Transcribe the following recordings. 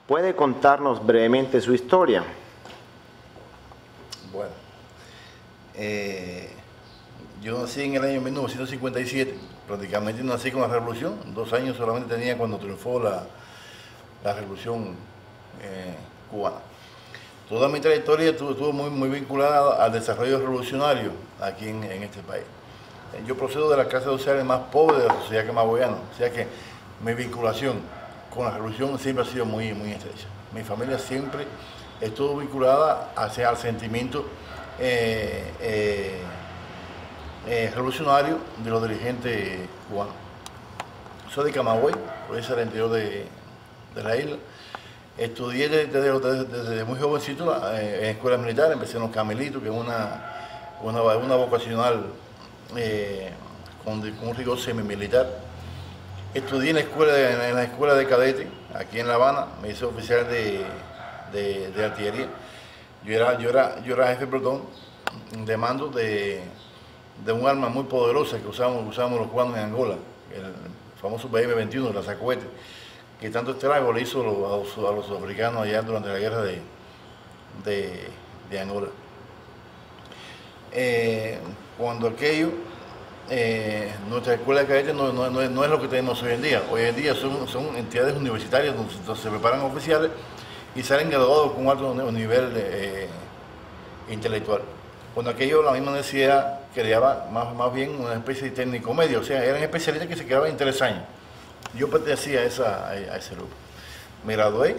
¿Puede contarnos brevemente su historia? Bueno, yo nací en el año 1957, prácticamente nací con la revolución, 2 años solamente tenía cuando triunfó la revolución cubana. Toda mi trayectoria estuvo muy vinculada al desarrollo revolucionario aquí en este país. Yo procedo de la clase social más pobre de la sociedad camagüeyana, o sea que mi vinculación con la revolución siempre ha sido muy estrecha. Mi familia siempre estuvo vinculada hacia el sentimiento revolucionario de los dirigentes cubanos. Soy de Camagüey, provincia del interior de la isla. Estudié desde muy jovencito en escuela militar, empecé en los Camelitos, que es una vocacional con un rigor semimilitar. Estudié en la escuela de cadete, aquí en La Habana, me hice oficial de artillería. Yo era jefe, perdón, de mando de un arma muy poderosa que usábamos los cubanos en Angola, el famoso BM-21, la sacoete, que tanto estrago le hizo a los sudafricanos allá durante la guerra de Angola. Cuando aquello, nuestra escuela de cadetes no es lo que tenemos hoy en día. Hoy en día son entidades universitarias donde se preparan oficiales y salen graduados con un alto nivel intelectual. Cuando aquello, la misma universidad creaba más bien una especie de técnico medio, o sea, eran especialistas que se quedaban en 3 años. Yo pertenecía a ese grupo. Me gradué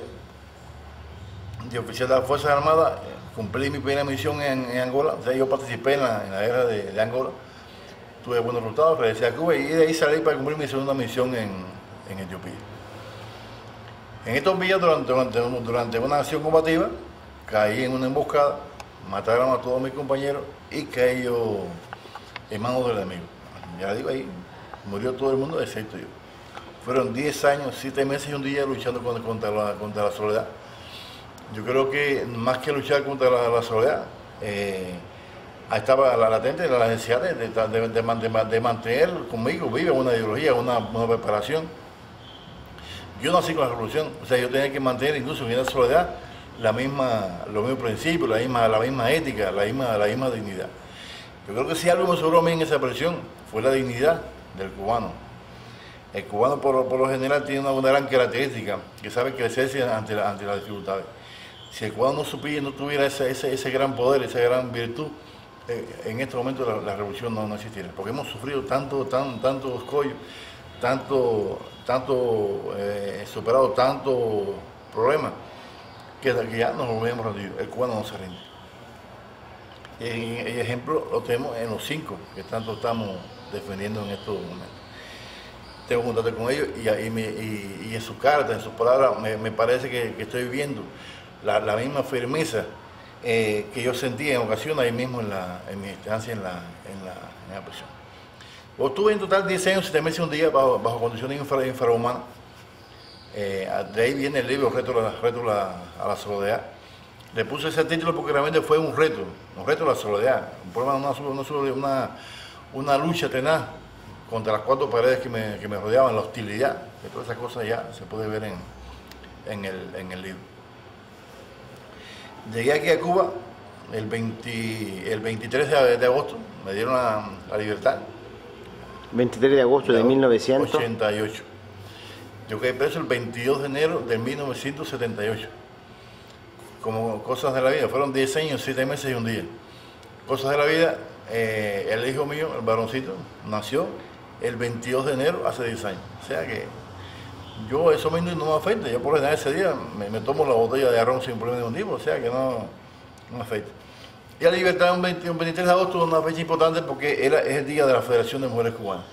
de oficial de las Fuerzas Armadas, cumplí mi primera misión en Angola, o sea, yo participé en la guerra de Angola, tuve buenos resultados, regresé a Cuba y de ahí salí para cumplir mi segunda misión en Etiopía. En estos días, durante una acción combativa, caí en una emboscada, mataron a todos mis compañeros y caí yo en manos del enemigo. Ya digo, ahí murió todo el mundo excepto yo. Fueron 10 años, 7 meses y un día luchando contra la soledad. Yo creo que más que luchar contra la soledad, ahí estaba latente la necesidad de mantener conmigo viva una ideología, una preparación. Yo nací con la revolución, o sea, yo tenía que mantener incluso en esa soledad los mismos principios, la misma ética, la misma dignidad. Yo creo que si algo me sobró a mí en esa presión fue la dignidad del cubano. El cubano por lo general tiene una gran característica, que sabe crecerse ante las dificultades. Si el cubano no tuviera ese gran poder, esa gran virtud, en este momento la revolución no existiera. Porque hemos sufrido tantos escollos, superado tantos problemas, que ya nos volvemos rendidos. El cubano no se rinde. El ejemplo lo tenemos en los 5 que tanto estamos defendiendo en estos momentos. Tengo contacto con ellos y en sus cartas, en sus palabras, me parece que estoy viendo la misma firmeza que yo sentí en ocasiones ahí mismo en mi estancia en la prisión. Estuve en total 10 años, 7 meses y un día bajo condiciones infrahumanas. De ahí viene el libro Reto a la soledad. Le puse ese título porque realmente fue un reto a la soledad, un problema, una lucha tenaz contra las 4 paredes que me rodeaban, la hostilidad, que todas esas cosas ya se puede ver en el libro. Llegué aquí a Cuba el 23 de agosto, me dieron la libertad. 23 de agosto de 1988. Yo quedé preso el 22 de enero de 1978. Como cosas de la vida, fueron 10 años, 7 meses y un día. Cosas de la vida, el hijo mío, el varoncito, nació el 22 de enero hace 10 años. O sea que yo eso mismo no me afecta. Yo por lo general ese día me tomo la botella de arroz sin problema ningún tipo, o sea que no me afecta. Y la libertad un 23 de agosto es una fecha importante porque es el día de la Federación de Mujeres Cubanas.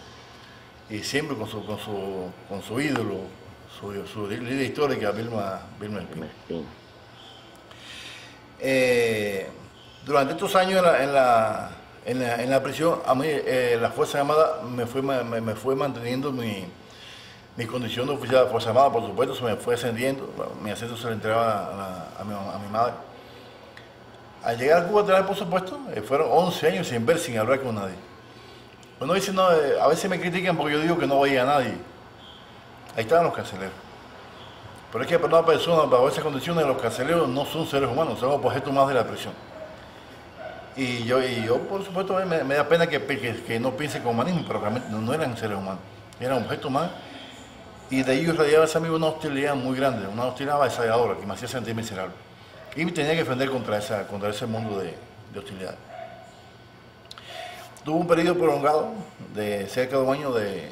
Y siempre con su ídolo, su líder histórica, Vilma Espina. Durante estos años en la prisión, a mí la Fuerza Armada me fue manteniendo mi condición de oficial de la Fuerza Armada, por supuesto, se me fue ascendiendo, mi ascenso se le entregaba a mi madre. Al llegar a Cuba, por supuesto, fueron 11 años sin ver, sin hablar con nadie. Uno dice, no, a veces me critican porque yo digo que no veía a nadie. Ahí estaban los carceleros. Pero es que para una persona, bajo esas condiciones, los carceleros no son seres humanos, son objetos más de la prisión. Y yo por supuesto, me da pena que no piense como humanismo, pero realmente no eran seres humanos, eran objetos más. Y de ellos radiaba ese amigo una hostilidad muy grande, una hostilidad avasalladora que me hacía sentir miserable. Y me tenía que defender contra ese mundo de hostilidad. Tuve un periodo prolongado de cerca de un año de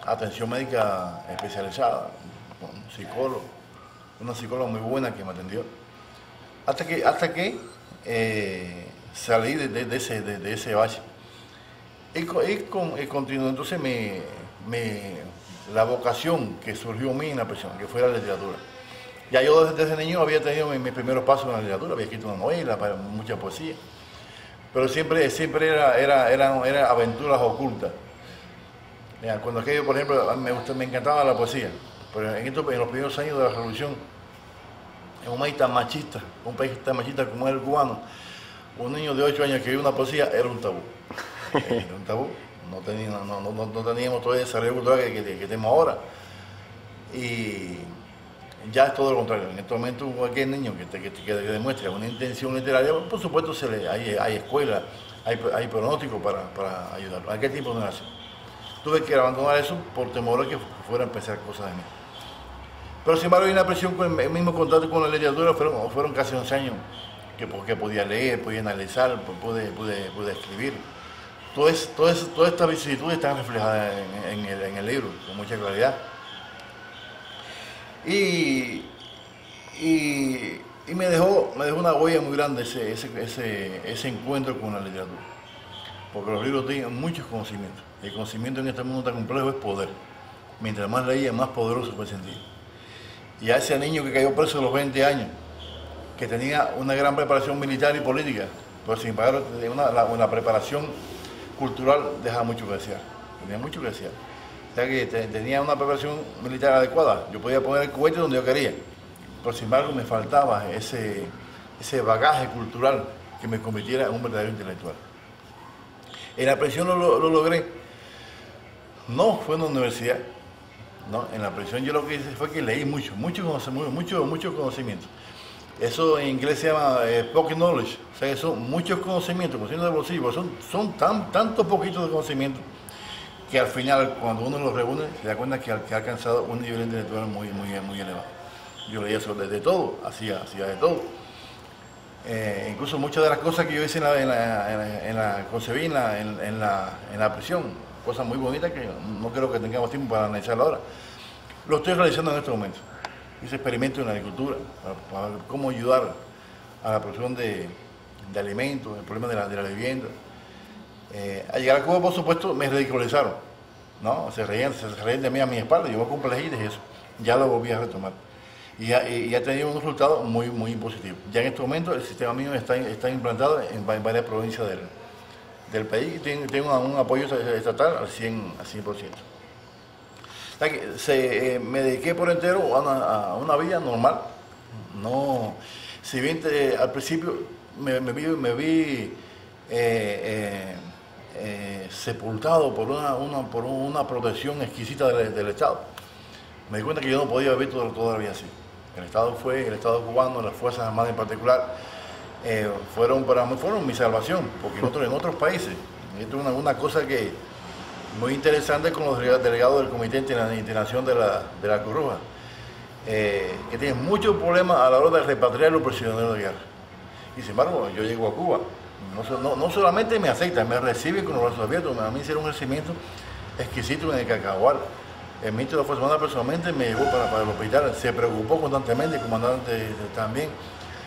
atención médica especializada, con un psicólogo, una psicóloga muy buena que me atendió, hasta que salí de ese bache. Y continuó entonces la vocación que surgió en mí en la prisión, que fue la literatura. Ya yo desde niño había tenido mis primeros pasos en la literatura, había escrito una novela, mucha poesía, pero siempre era aventuras ocultas. Mira, cuando aquello, por ejemplo, me encantaba la poesía, pero en los primeros años de la revolución, en un país tan machista como es el cubano, un niño de 8 años que escribía una poesía era un tabú. Era un tabú. No teníamos todo el desarrollo cultural que tenemos ahora. Y ya es todo lo contrario. En este momento cualquier niño que demuestre una intención literaria, por supuesto hay escuelas, hay pronósticos para ayudarlo. ¿A qué tiempo no era así? Tuve que abandonar eso por temor a que fuera a empezar cosas de mí. Pero sin embargo, hay una presión con el mismo contacto con la literatura, fueron casi 11 años que podía leer, podía analizar, pude escribir. Todas estas vicisitudes están reflejadas en el libro, con mucha claridad. Y me dejó una huella muy grande ese encuentro con la literatura. Porque los libros tienen muchos conocimientos. El conocimiento en este mundo tan complejo es poder. Mientras más leía, más poderoso me sentía. Y a ese niño que cayó preso a los 20 años, que tenía una gran preparación militar y política, pero sin embargo una preparación cultural dejaba mucho que desear. Tenía mucho que desear. O sea que tenía una preparación militar adecuada. Yo podía poner el cohete donde yo quería. Pero sin embargo me faltaba ese bagaje cultural que me convirtiera en un verdadero intelectual. En la prisión lo logré. No fue en la universidad. No, en la prisión yo lo que hice fue que leí mucho conocimiento. Eso en inglés se llama pocket knowledge. O sea que son muchos conocimientos de bolsillo. Son tantos poquitos de conocimiento que al final, cuando uno los reúne, se da cuenta que ha alcanzado un nivel intelectual muy elevado. Yo leía eso de todo, hacía de todo. Incluso muchas de las cosas que yo hice concebí en la prisión, cosas muy bonitas que no creo que tengamos tiempo para analizarlo ahora. Lo estoy realizando en este momento. Hice experimentos en la agricultura, para cómo ayudar a la producción de alimentos, el problema de la vivienda. Al llegar a Cuba, por supuesto, me ridiculizaron, ¿no? Se reían de mí a mi espalda, yo me complejé y dije eso. Ya lo volví a retomar. Y ha tenido un resultado muy positivo. Ya en este momento el sistema mío está implantado en varias provincias del país y tengo un apoyo estatal al 100%. O sea que me dediqué por entero a una vida normal. No, si bien al principio me vi sepultado por una protección exquisita del Estado. Me di cuenta que yo no podía vivir toda la vida así. El Estado cubano, las Fuerzas Armadas en particular, fueron mi salvación, porque en otros países, esto es una cosa que muy interesante con los delegados del Comité Internacional de la Cruz Roja, que tienen muchos problemas a la hora de repatriar a los prisioneros de guerra. Y sin embargo, yo llego a Cuba, no solamente me aceptan, me reciben con los brazos abiertos, a mí hicieron un recibimiento exquisito en el Cacahual. El ministro de la Fuerza Armada personalmente me llevó para el hospital, se preocupó constantemente, el comandante también.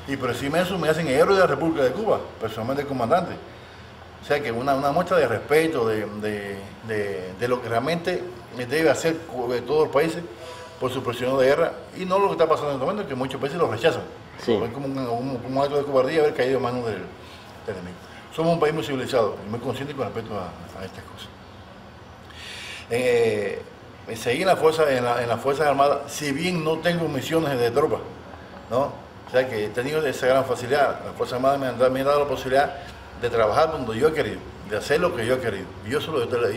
Y por encima de eso me hacen héroe de la República de Cuba, personalmente el comandante. O sea que una muestra de respeto, de lo que realmente debe hacer todos los países por su prisioneros de guerra, y no lo que está pasando en este momento, que muchos países los rechazan. Sí. Es como un acto de cobardía haber caído en manos del enemigo. Somos un país muy civilizado y muy consciente con respecto a estas cosas. Seguí en las Fuerzas Armadas, si bien no tengo misiones de tropa, ¿no? O sea que he tenido esa gran facilidad. Las Fuerzas Armadas me han dado la posibilidad de trabajar donde yo he querido, de hacer lo que yo he querido. Y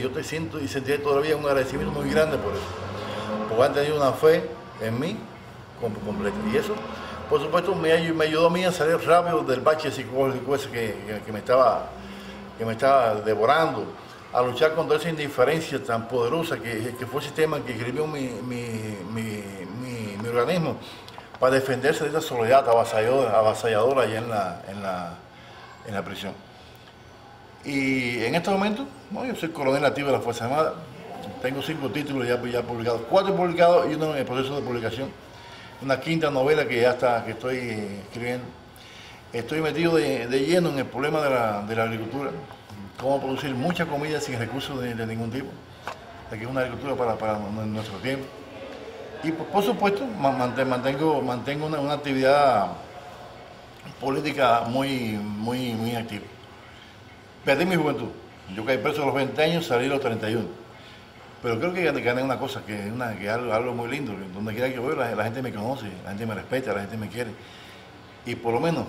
yo te siento y sentiré todavía un agradecimiento muy grande por eso. Porque han tenido una fe en mí completa. Y eso, por supuesto, me ayudó a mí a salir rápido del bache psicológico ese que me estaba devorando, a luchar contra esa indiferencia tan poderosa que fue el sistema que escribió mi organismo para defenderse de esa soledad avasalladora allá en la prisión. Y en este momento, bueno, yo soy coronel nativo de la Fuerza Armada, tengo 5 títulos ya publicados, 4 publicados y uno en el proceso de publicación, una 5ª novela que que estoy escribiendo. Estoy metido de lleno en el problema de la agricultura, cómo producir mucha comida sin recursos de ningún tipo, que es una agricultura para nuestro tiempo. Y por supuesto mantengo una actividad política muy activa. Perdí mi juventud, yo caí preso a los 20 años, salí a los 31. Pero creo que gané una cosa, que es algo muy lindo, donde quiera que voy la gente me conoce, la gente me respeta, la gente me quiere. Y por lo menos,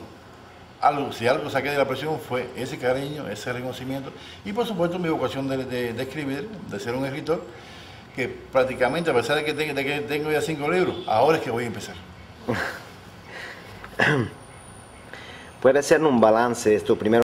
si algo saqué de la presión fue ese cariño, ese reconocimiento y por supuesto mi vocación de escribir, de ser un escritor, que prácticamente a pesar de que tengo ya 5 libros, ahora es que voy a empezar. ¿Puede hacer un balance de estos primeros